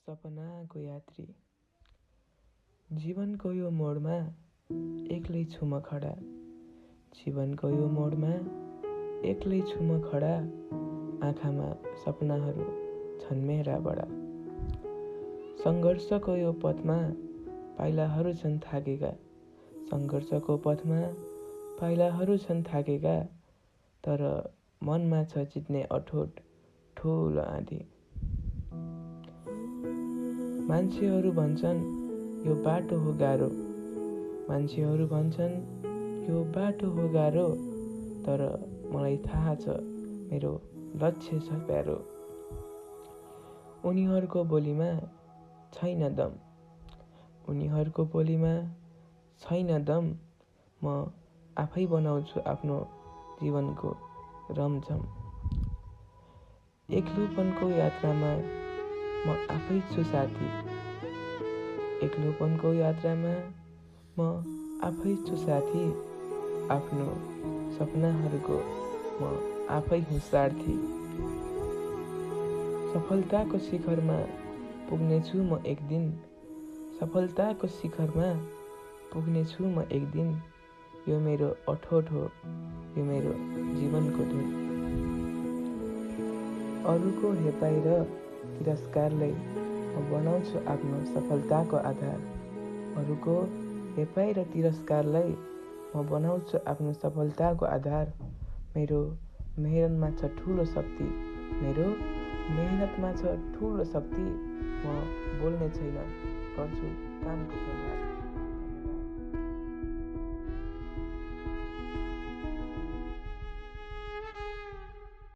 सपनाको यात्री। जीवनको यो मोडमा एक्लै छु म खडा। जीवनको यो मोडमा एक्लै छु म खडा। आँखामा सपनाहरू छन् मेरा बडा। सङ्घर्षको यो पथमा पाइलाहरू छन् थाकेका। सङ्घर्षको पथमा पाइलाहरू छन् थाकेका। तर मनमा छ जित्ने अठोट ठुलो आँधी। मान्छेहरू भन्छन् यो बाटो हो गाह्रो। मान्छेहरू भन्छन् यो बाटो हो गाह्रो। तर मलाई थाहा छ मेरो लक्ष्य छ प्यारो। उनीहरूको बोलीमा छैन दम। उनीहरूको बोलीमा छैन दम। म आफै बनाउँछु आफ्नो जीवनको रमझम। एक्लोपनको यात्रामा म आफै छु साथी। एक्लोपनको यात्रामा म आफै छु साथी। आफ्नो सपनाहरूको म आफै हुँ सारथी। सफलताको शिखरमा पुग्नेछु म एक दिन। सफलताको शिखरमा पुग्नेछु म एक दिन। यो मेरो अठोट हो, यो मेरो जीवनको धुन। अरूको हेपाइ र तिरस्कारलाई म बनाउँछु आफ्नो सफलताको आधार। अरूको हेपाइ र तिरस्कारलाई म बनाउँछु आफ्नो सफलताको आधार। मेरो मेहनतमा छ ठुलो शक्ति। मेरो मेहनतमा छ ठुलो शक्ति। म बोल्ने छैन, गर्छु कामको प्रहार।